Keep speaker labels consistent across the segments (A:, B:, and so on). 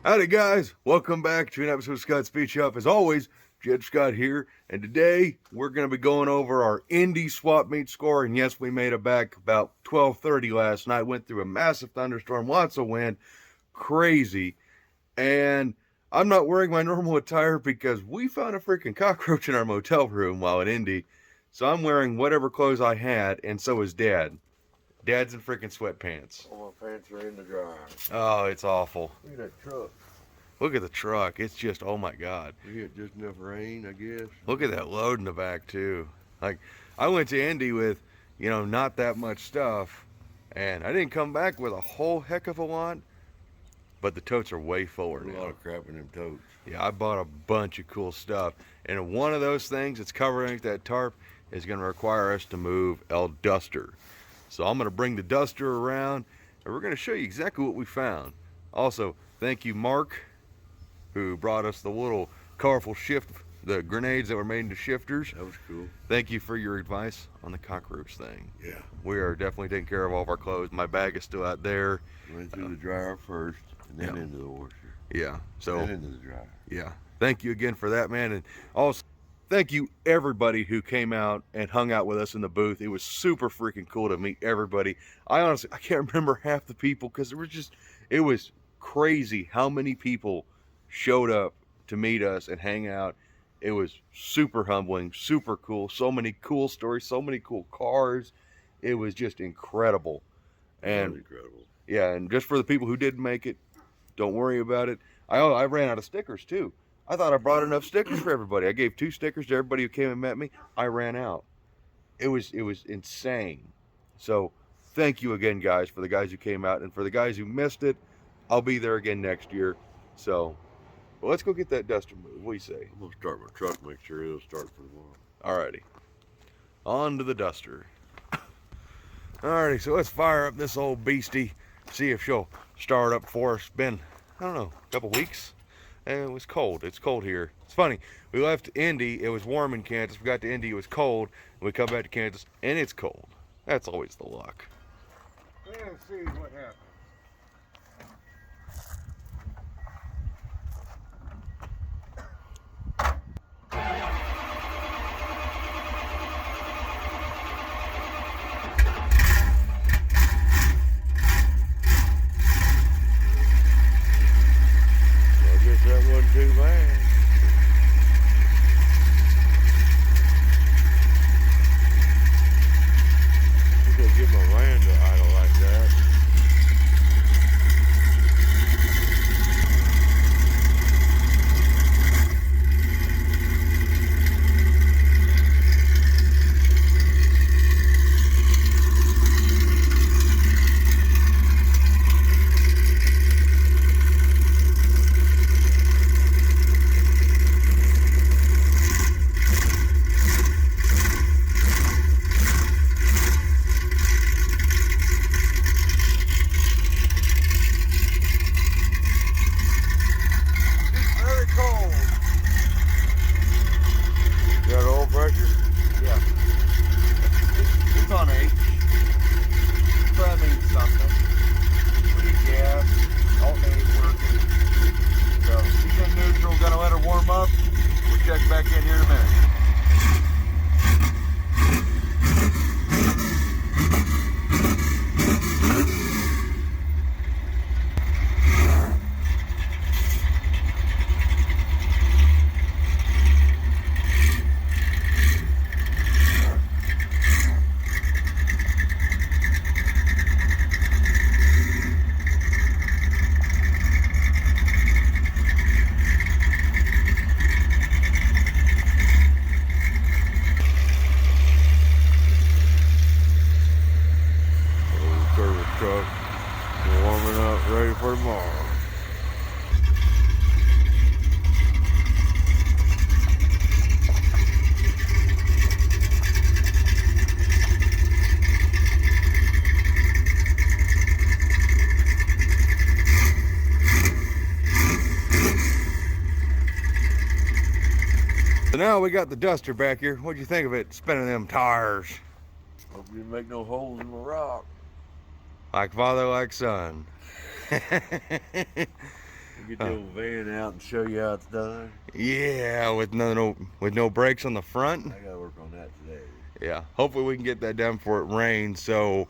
A: Howdy guys, welcome back to an episode of Scott's Speech Up. As always, Jed Scott here, and today we're going to be going over our Indy swap meet score. And yes, we made it back about 12:30 last night. Went through a massive thunderstorm, lots of wind, crazy. And I'm not wearing my normal attire because we found a freaking cockroach in our motel room while at Indy. So I'm wearing whatever clothes I had, and so is Dad. Dad's in freaking sweatpants.
B: All my pants are in the dryer.
A: Oh, it's awful.
B: Look at that truck.
A: Look at the truck. It's just, oh my God.
B: We get just enough rain, I guess.
A: Look at that load in the back too. Like, I went to Indy with, not that much stuff, and I didn't come back with a whole heck of a lot, but the totes are way fuller
B: There's
A: now.
B: a lot of crap in them totes.
A: Yeah, I bought a bunch of cool stuff, and one of those things that's covering that tarp is going to require us to move El Duster. So I'm going to bring the Duster around, and we're going to show you exactly what we found. Also, thank you, Mark, who brought us the little colorful the grenades that were made into shifters.
B: That was cool.
A: Thank you for your advice on the cockroach thing.
B: Yeah.
A: We are definitely taking care of all of our clothes. My bag is still out there.
B: Went through the dryer first, and then into the washer.
A: Yeah. So.
B: Then into the dryer.
A: Yeah. Thank you again for that, man. And also, thank you everybody who came out and hung out with us in the booth. It was super freaking cool to meet everybody. I can't remember half the people because it was crazy how many people showed up to meet us and hang out. It was super humbling, super cool. So many cool stories, so many cool cars. It was just incredible. And
B: incredible.
A: Yeah, and just for the people who didn't make it, don't worry about it. I ran out of stickers too. I thought I brought enough stickers for everybody. I gave 2 stickers to everybody who came and met me. I ran out. It was insane. So thank you again, guys, for the guys who came out, and for the guys who missed it, I'll be there again next year. So, well, let's go get that Duster moved. What do you say?
B: I'm gonna start my truck, make sure it'll start for tomorrow.
A: Alrighty. On to the Duster. Alrighty, so let's fire up this old beastie, see if she'll start up for us. It's been, I don't know, a couple weeks. And it was cold. It's cold here. It's funny. We left Indy. It was warm in Kansas. We got to Indy. It was cold. And we come back to Kansas, and it's cold. That's always the luck.
B: Let's see what happens. That wasn't too bad. I'm gonna get my Miranda idle like that. Check back in here in a minute. Truck warming up, ready for tomorrow.
A: So now we got the Duster back here. What'd you think of it spinning them tires?
B: Hope you didn't make no holes in the rock.
A: Like father, like son.
B: You Get the old van out and show you how it's done.
A: Yeah, with no brakes on the front.
B: I gotta work on that today.
A: Yeah, hopefully we can get that done before it rains. So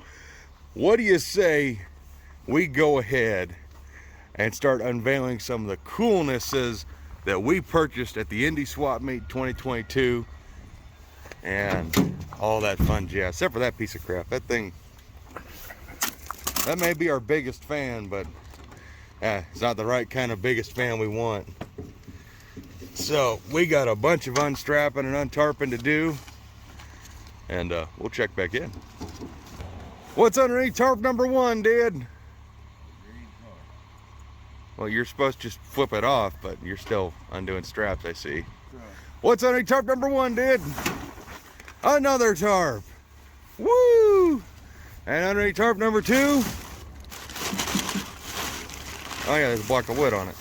A: what do you say we go ahead and start unveiling some of the coolnesses that we purchased at the Indy Swap Meet 2022 and all that fun jazz, except for that piece of crap. That thing, that may be our biggest fan, but it's not the right kind of biggest fan we want. So we got a bunch of unstrapping and untarping to do, and we'll check back in. What's underneath tarp number 1, Dad? Well, you're supposed to just flip it off, but you're still undoing straps, I see. Right. What's underneath tarp number 1, Dad? Another tarp. Woo! And underneath tarp number 2. Oh yeah, there's a block of wood on it.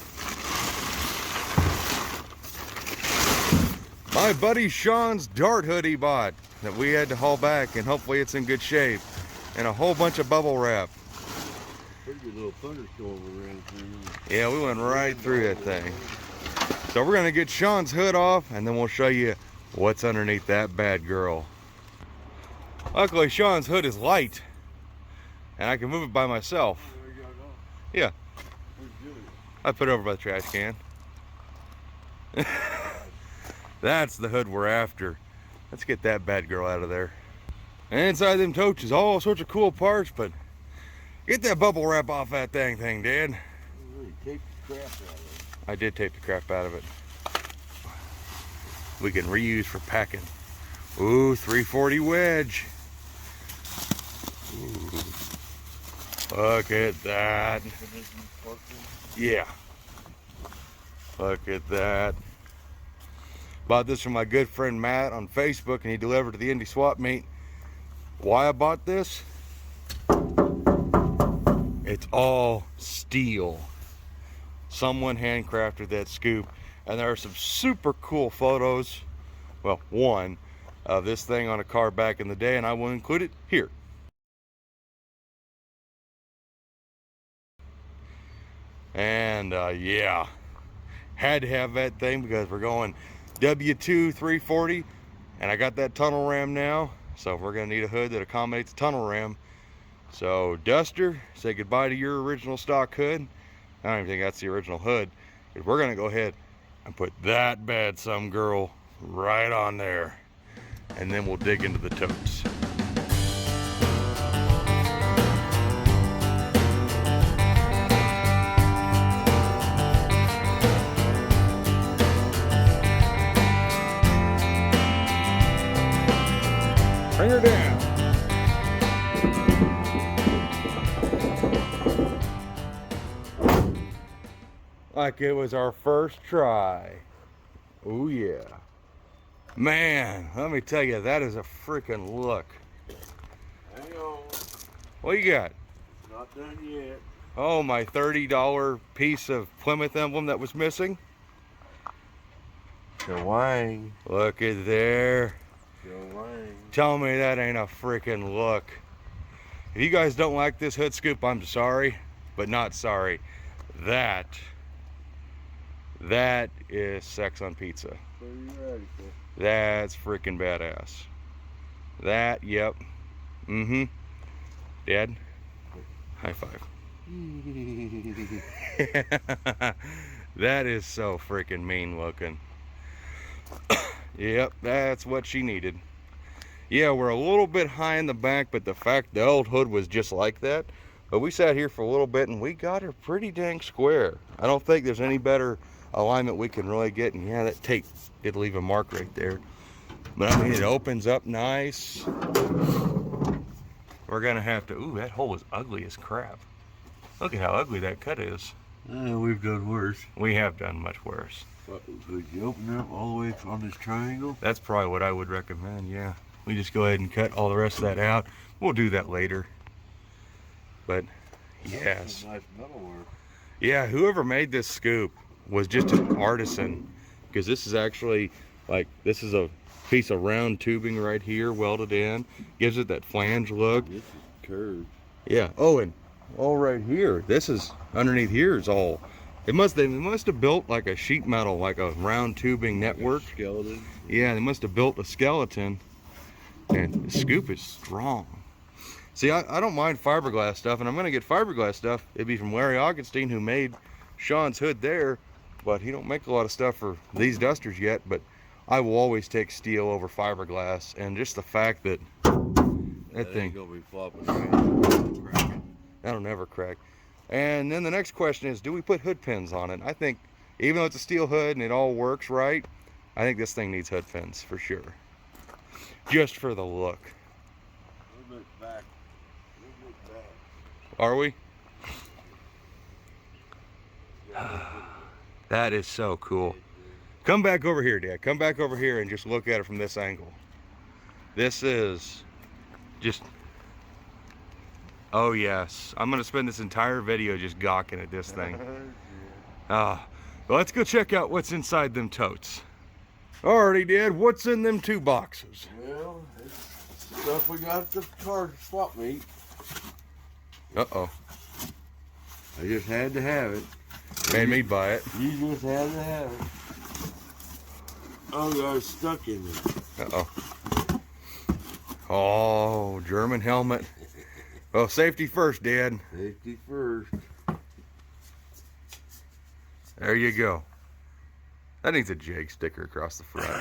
A: My buddy Sean's dart hood he bought that we had to haul back, and hopefully it's in good shape. And a whole bunch of bubble wrap.
B: Pretty good little thunderstorm we ran through.
A: Yeah, we went right through that thing. So we're gonna get Sean's hood off, and then we'll show you what's underneath that bad girl. Luckily, Sean's hood is light, and I can move it by myself. Yeah. I put it over by the trash can. That's the hood we're after. Let's get that bad girl out of there. And inside them totes is all sorts of cool parts, but get that bubble wrap off that thing, Dad.
B: You really taped the crap out of it.
A: I did tape the crap out of it. We can reuse for packing. Ooh, 340 wedge. Ooh. Look at that. Yeah. Look at that. Bought this from my good friend Matt on Facebook, and he delivered to the Indy Swap Meet. Why I bought this? It's all steel. Someone handcrafted that scoop, and there are some super cool photos. Well, one of this thing on a car back in the day, and I will include it here. And yeah, had to have that thing because we're going W2 340, and I got that tunnel ram now, so we're gonna need a hood that accommodates the tunnel ram. So Duster, say goodbye to your original stock hood. I don't even think that's the original hood, but we're gonna go ahead and put that bad some girl right on there, and then we'll dig into the totes. Bring her down. Like it was our first try. Oh yeah. Man, let me tell you, that is a freaking look.
B: Hang on.
A: What you got?
B: Not done yet.
A: Oh, my $30 piece of Plymouth emblem that was missing.
B: Wang.
A: Look at there.
B: Wang.
A: Tell me that ain't a freaking look. If you guys don't like this hood scoop, I'm sorry, but not sorry. That is sex on pizza.
B: So you ready for?
A: That's freaking badass. That, yep. Mm-hmm. Dad, high five. That is so freaking mean looking. Yep, that's what she needed. Yeah, we're a little bit high in the back, but the fact the old hood was just like that. But we sat here for a little bit and we got her pretty dang square. I don't think there's any better alignment we can really get. And yeah, that tape did leave a mark right there. But I mean, it opens up nice. We're gonna have to, ooh, that hole is ugly as crap. Look at how ugly that cut is.
B: We've done worse.
A: We have done much worse.
B: Could you open it up all the way on this triangle?
A: That's probably what I would recommend, yeah. We just go ahead and cut all the rest of that out. We'll do that later. But, yes.
B: Nice metal work.
A: Yeah, whoever made this scoop was just an artisan. Because this is actually, like, this is a piece of round tubing right here, welded in. Gives it that flange look.
B: This is curved.
A: Yeah, oh, and all right here. This is, underneath here is all They must have built like a sheet metal, like a round tubing network.
B: Skeleton.
A: Yeah, they must have built a skeleton. And the scoop is strong. See, I don't mind fiberglass stuff, and I'm gonna get fiberglass stuff. It'd be from Larry Augustine, who made Sean's hood there, but he don't make a lot of stuff for these dusters yet. But I will always take steel over fiberglass, and just the fact that that thing
B: ain't gonna be flopping around.
A: that'll never crack. And then the next question is, do we put hood pins on it? I think, even though it's a steel hood and it all works right, I think this thing needs hood pins for sure. Just for the look.
B: A little bit back. A little bit back.
A: Are we? That is so cool. Come back over here, Dad. Come back over here and just look at it from this angle. This is just... Oh yes, I'm gonna spend this entire video just gawking at this thing. But let's go check out what's inside them totes. Alrighty, Dad, what's in them 2 boxes?
B: Well, it's stuff we got at the car swap meet.
A: Uh-oh.
B: I just had to have it.
A: Made me buy it.
B: You just had to have it. Oh, got stuck in there.
A: Uh-oh. Oh, German helmet. Well, safety first, Dad.
B: Safety first.
A: There you go. That needs a Jake sticker across the front.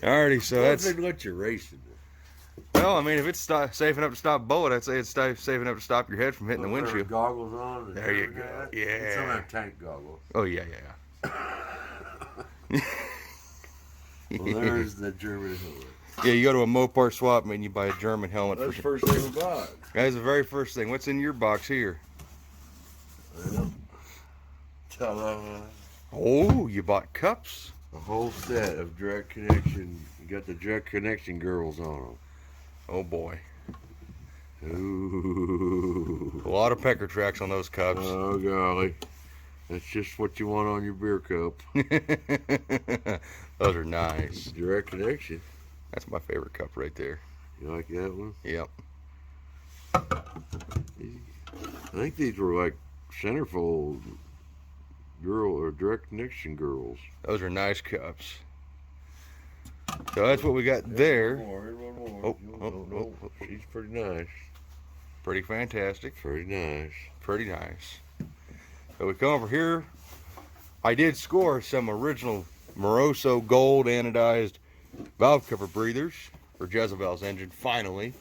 A: Alrighty, so that's...
B: Let you racing.
A: Well, I mean, if it's safe enough to stop a bullet, I'd say it's safe enough to stop your head from hitting the windshield.
B: Goggles on.
A: There you go. Yeah.
B: Some have tank goggles.
A: Oh, yeah.
B: Well, there's the German helmet.
A: Yeah, you go to a Mopar swap meet and you buy a German helmet.
B: That's the first thing we bought.
A: That's the very first thing. What's in your box here?
B: Well, ta-da.
A: Oh, you bought cups?
B: A whole set of direct connection. You got the direct connection girls on them.
A: Oh boy.
B: Ooh.
A: A lot of pecker tracks on those cups.
B: Oh golly. That's just what you want on your beer cup.
A: Those are nice.
B: Direct connection.
A: That's my favorite cup right there.
B: You like that one?
A: Yep.
B: I think these were like centerfold girl or direct connection girls.
A: Those are nice cups. So that's what we got there.
B: Here's one more.
A: Oh.
B: She's pretty nice.
A: Pretty fantastic.
B: Pretty nice.
A: Pretty nice. So we come over here. I did score some original Moroso gold anodized valve cover breathers for Jezebel's engine, finally.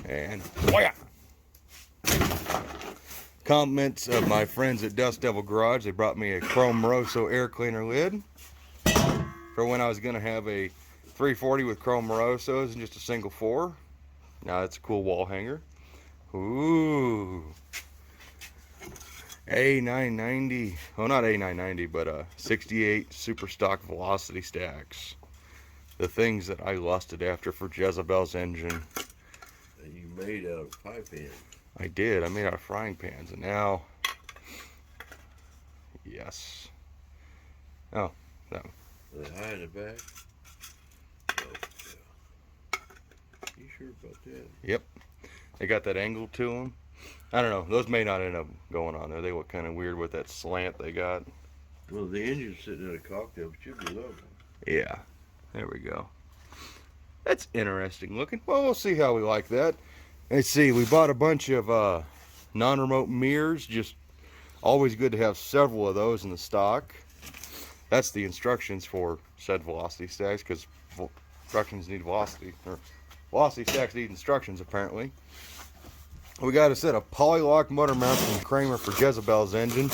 A: And whaya! Compliments of my friends at Dust Devil Garage. They brought me a chrome Moroso air cleaner lid for when I was going to have a 340 with chrome Morosos and just a single 4. Now that's a cool wall hanger. Ooh. A990, well not A990, but 68 super stock velocity stacks. The things that I lusted after for Jezebel's engine.
B: And you made out of pie pan.
A: I did. I made out of frying pans, and now, yes. Oh, no.
B: Are they high in the back? Oh, yeah. You sure about that?
A: Yep. They got that angle to them. I don't know. Those may not end up going on there. They look kind of weird with that slant they got.
B: Well, the engine's sitting in a cocktail, but should be lovely.
A: Yeah. There we go. That's interesting looking. Well, we'll see how we like that. Let's see. We bought a bunch of non-remote mirrors. Just always good to have several of those in the stock. That's the instructions for said velocity stacks, because instructions need velocity, or velocity stacks need instructions apparently. We got a set of polylock motor mounts from Kramer for Jezebel's engine.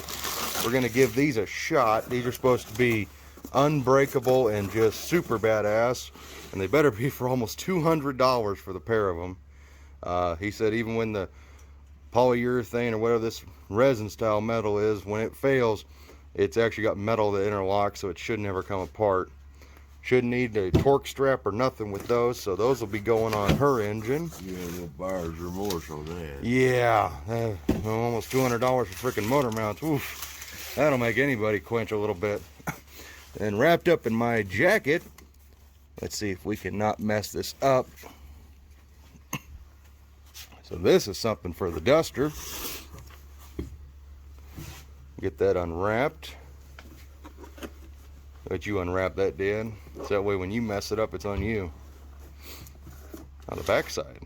A: We're going to give these a shot. These are supposed to be unbreakable and just super badass, and they better be for almost $200 for the pair of them. He said even when the polyurethane or whatever this resin style metal is, when it fails, it's actually got metal that interlocks, so it should never come apart. Shouldn't need a torque strap or nothing with those, so those will be going on her engine.
B: Yeah, no buyer's remorse on that.
A: Yeah, almost $200 for freaking motor mounts. Oof, that'll make anybody quench a little bit. And wrapped up in my jacket, let's see if we can not mess this up. So this is something for the duster. Get that unwrapped. Let you unwrap that, Dad. So that way when you mess it up, it's on you. On the back side.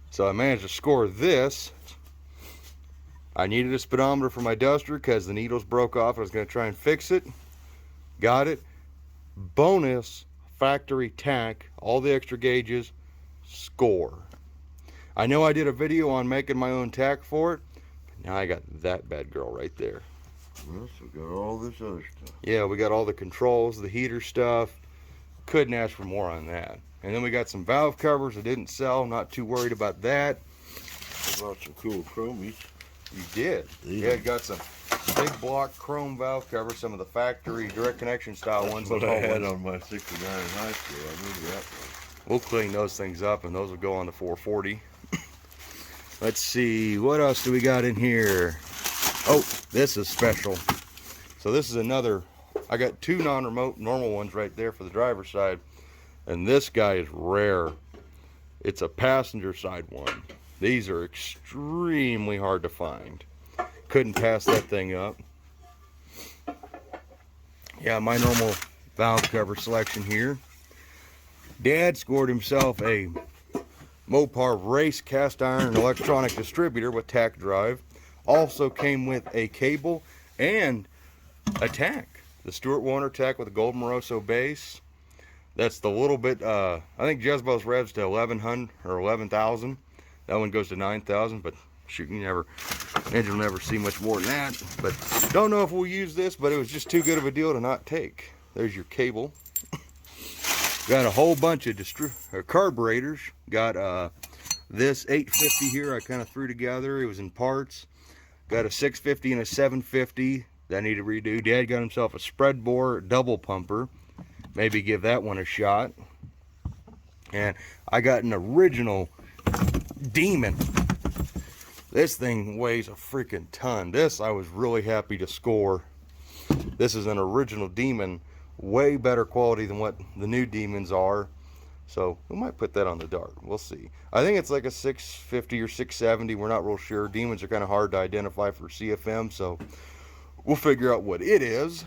A: So I managed to score this. I needed a speedometer for my duster because the needles broke off. I was going to try and fix it. Got it. Bonus factory tack. All the extra gauges. Score. I know I did a video on making my own tack for it. But now I got that bad girl right there.
B: Well, so we got all this other stuff.
A: Yeah, we got all the controls, the heater stuff. Couldn't ask for more on that. And then we got some valve covers that didn't sell. Not too worried about that.
B: I bought some cool chromies.
A: You did.
B: Yeah.
A: Yeah, got some big block chrome valve covers, some of the factory direct connection style ones.
B: What I had
A: ones.
B: on my 69 in high school. I remember that one.
A: We'll clean those things up, and those will go on the 440. Let's see, what else do we got in here? Oh, this is special. So this is another, I got two non-remote normal ones right there for the driver's side. And this guy is rare. It's a passenger side one. These are extremely hard to find. Couldn't pass that thing up. Yeah, my normal valve cover selection here. Dad scored himself a Mopar race cast iron electronic distributor with tack drive. Also came with a cable and a tack. The Stuart Warner tack with a gold Moroso base. That's the little bit, I think Jezebel's revs to 1100 or 11,000. That one goes to 9,000, but shoot, engine will never see much more than that. But don't know if we'll use this, but it was just too good of a deal to not take. There's your cable. Got a whole bunch of carburetors. Got this 850 here I kind of threw together. It was in parts. Got a 650 and a 750 that I need to redo. Dad got himself a spread bore double pumper. Maybe give that one a shot. And I got an original Demon. This thing weighs a freaking ton. This I was really happy to score. This is an original Demon. Way better quality than what the new Demons are. So we might put that on the Dart. We'll see. I think it's like a 650 or 670. We're not real sure. Demons are kind of hard to identify for CFM. So we'll figure out what it is.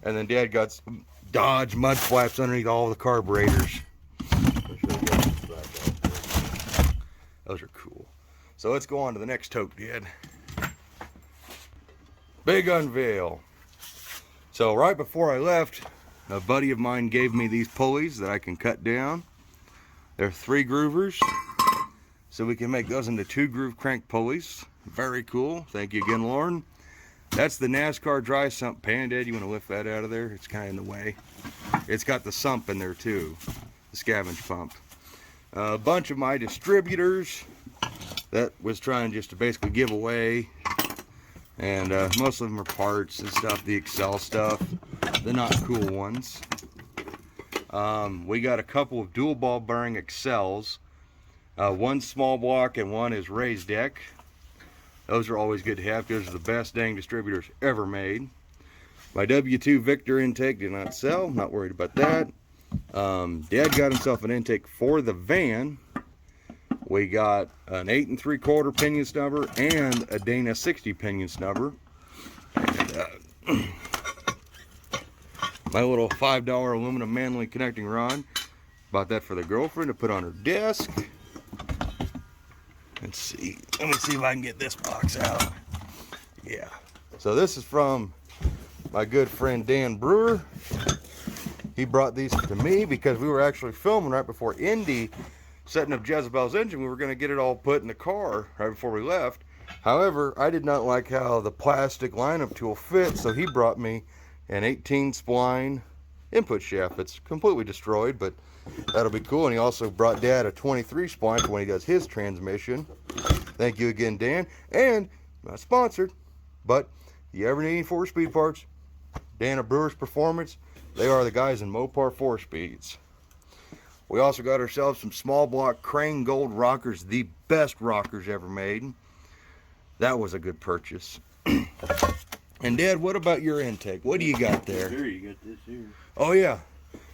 A: And then Dad got some Dodge mud flaps underneath all the carburetors. Those are cool. So let's go on to the next tote, Dad. Big unveil. So right before I left, a buddy of mine gave me these pulleys that I can cut down. They're 3 groovers. So we can make those into 2 groove crank pulleys. Very cool. Thank you again, Lauren. That's the NASCAR dry sump pan. Dad, you want to lift that out of there? It's kind of in the way. It's got the sump in there too. The scavenge pump. A bunch of my distributors that was trying just to basically give away, and most of them are parts and stuff, the Excel stuff, the not cool ones. We got a couple of dual ball bearing Excels, one small block and one is raised deck. Those are always good to have. Those are the best dang distributors ever made. My W2 Victor intake did not sell. Not worried about that. Dad got himself an intake for the van. We got an 8 3/4 pinion snubber and a Dana 60 pinion snubber. And, my little $5 aluminum manly connecting rod. Bought that for the girlfriend to put on her desk. Let's see. Let me see if I can get this box out. Yeah. So this is from my good friend Dan Brewer. He brought these to me because we were actually filming right before Indy, setting up Jezebel's engine. We were going to get it all put in the car right before we left. However, I did not like how the plastic lineup tool fit, so he brought me an 18 spline input shaft. It's completely destroyed, but that'll be cool. And he also brought Dad a 23 spline for when he does his transmission. Thank you again, Dan. And not sponsored, but if you ever need any 4-speed parts, Dan at Brewer's Performance, they are the guys in Mopar 4-speeds. We also got ourselves some small block Crane Gold rockers, the best rockers ever made. That was a good purchase. And Dad, what about your intake? What do you got there?
B: Here, you got this here.
A: Oh yeah,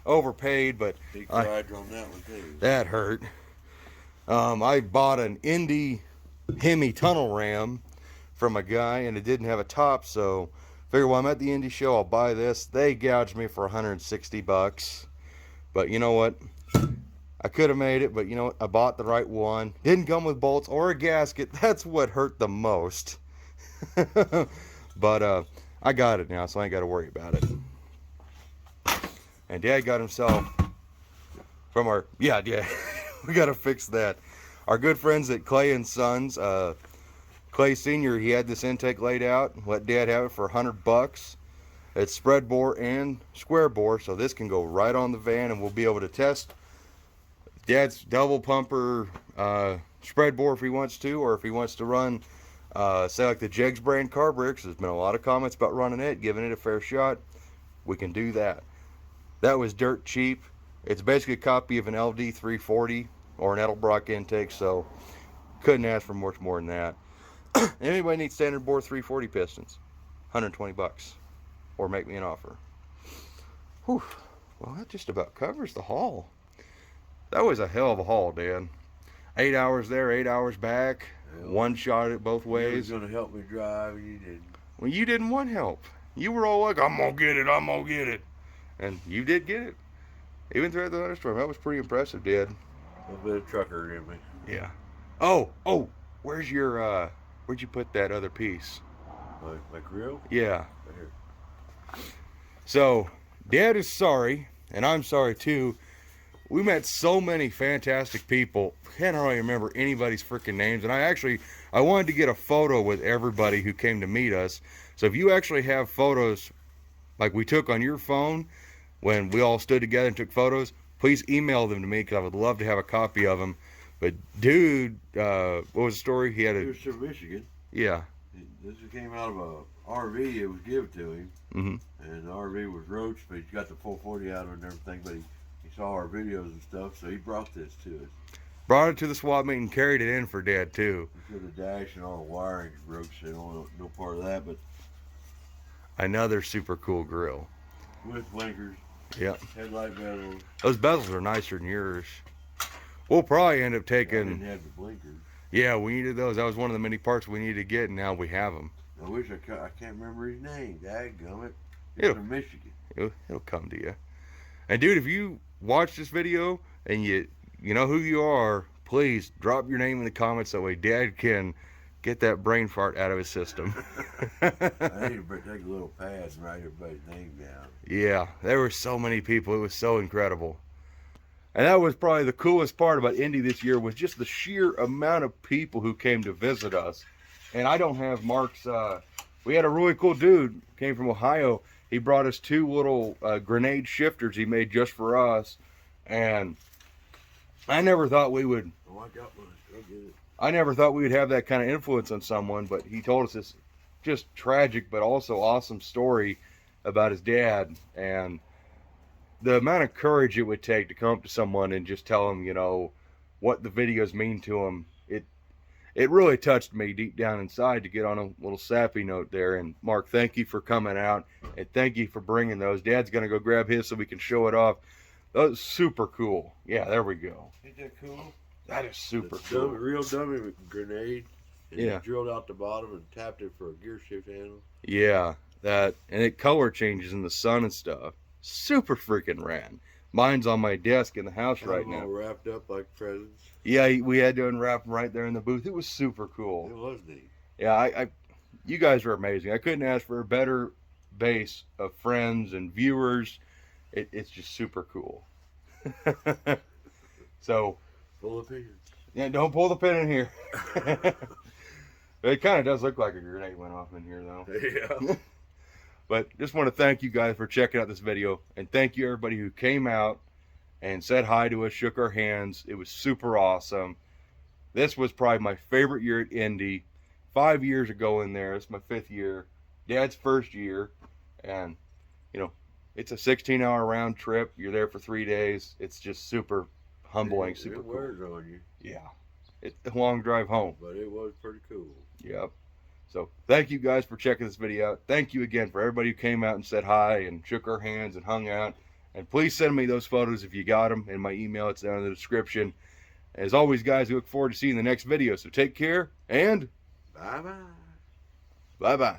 A: overpaid, but
B: Big ride on that one too.
A: that hurt. I bought an Indy Hemi tunnel ram from a guy, and it didn't have a top, so figure while I'm at the Indy show, I'll buy this. They gouged me for 160 bucks. But you know what? I could have made it, but you know what? I bought the right one. Didn't come with bolts or a gasket. That's what hurt the most. But I got it now, so I ain't got to worry about it. And Dad got himself from our, yeah, we got to fix that. Our good friends at Clay and Sons, Clay Sr., he had this intake laid out. Let Dad have it for 100 bucks. It's spread bore and square bore, so this can go right on the van, and we'll be able to test Dad's double pumper spread bore if he wants to, or if he wants to run, say like the Jegs brand carburetor, because there's been a lot of comments about running it, giving it a fair shot. We can do that. That was dirt cheap. It's basically a copy of an LD 340 or an Edelbrock intake, so couldn't ask for much more than that. Anybody needs standard bore 340 pistons, 120 bucks, or make me an offer. Whew. Well, that just about covers the haul. That was a hell of a haul, Dan. 8 hours there, 8 hours back.
B: Well,
A: one shot it both ways.
B: You were going to help me drive, and you didn't.
A: Well, you didn't want help. You were all like, I'm going to get it, I'm going to get it. And you did get it. Even throughout the thunderstorm. That was pretty impressive, Dad.
B: A little bit of trucker in me.
A: Yeah. Oh, where's your, where'd you put that other piece?
B: My grill?
A: Yeah.
B: Right here.
A: So, Dad is sorry, and I'm sorry too. We met so many fantastic people. Can't hardly remember anybody's freaking names. And I wanted to get a photo with everybody who came to meet us. So if you actually have photos like we took on your phone when we all stood together and took photos, please email them to me, because I would love to have a copy of them. But dude, what was the story? He
B: was from Michigan.
A: Yeah.
B: This came out of a RV. It was given to him.
A: Mm-hmm.
B: And the RV was roached, but he got the 440 out of it and everything. But he saw our videos and stuff, so he brought this to us.
A: Brought it to the swap meet and carried it in for Dad too.
B: The dash and all the wiring broke, so no part of that, but
A: another super cool grill.
B: With blinkers.
A: Yep.
B: Headlight bezels.
A: Those bezels are nicer than yours. We'll probably end up taking.
B: I didn't have the blinkers.
A: Yeah, we needed those. That was one of the many parts we needed to get, and now we have them.
B: I wish I can't remember his name. Dadgummit.
A: It'll-
B: He's from Michigan.
A: It'll come to you. And dude, if you watch this video and you know who you are, please drop your name in the comments. That way Dad can get that brain fart out of his system.
B: I need to take a little pad and write everybody's name down.
A: Yeah, there were so many people. It was so incredible. And that was probably the coolest part about Indy this year, was just the sheer amount of people who came to visit us. And I don't have Mark's, we had a really cool dude, came from Ohio. He brought us 2 little grenade shifters he made just for us. And I never thought we would,
B: Oh, I got one. Go get it.
A: I never thought we would have that kind of influence on someone, but he told us this just tragic but also awesome story about his dad, and the amount of courage it would take to come up to someone and just tell them, you know, what the videos mean to him. It really touched me deep down inside to get on a little sappy note there. And Mark, thank you for coming out, and thank you for bringing those. Dad's gonna go grab his so we can show it off. That was super cool. Yeah, there we go.
B: Ain't that cool?
A: That is super
B: It's
A: cool.
B: real dummy grenade. And
A: Yeah.
B: he drilled out the bottom and tapped it for a gear shift handle.
A: Yeah, that, and it color changes in the sun and stuff. Super freaking rad. Mine's on my desk in the house right
B: All
A: now.
B: wrapped up like presents.
A: Yeah, we had to unwrap them right there in the booth. It was super cool.
B: It was neat.
A: Yeah, you guys are amazing. I couldn't ask for a better base of friends and viewers. It's just super cool. So,
B: Full of pins.
A: yeah, don't pull the pin in here. It kind of does look like a grenade went off in here, though.
B: Yeah.
A: But just want to thank you guys for checking out this video, and thank you everybody who came out and said hi to us, shook our hands. It was super awesome. This was probably my favorite year at Indy. 5 years ago in there. It's my 5th year. Dad's first year. And, you know, it's a 16-hour round trip. You're there for 3 days. It's just super humbling, super
B: It
A: cool.
B: wears on you.
A: Yeah. It's a long drive home.
B: But it was pretty cool.
A: Yep. So thank you guys for checking this video out. Thank you again for everybody who came out and said hi and shook our hands and hung out. And please send me those photos if you got them in my email. It's down in the description. As always, guys, we look forward to seeing the next video. So take care and
B: Bye-bye.
A: Bye-bye.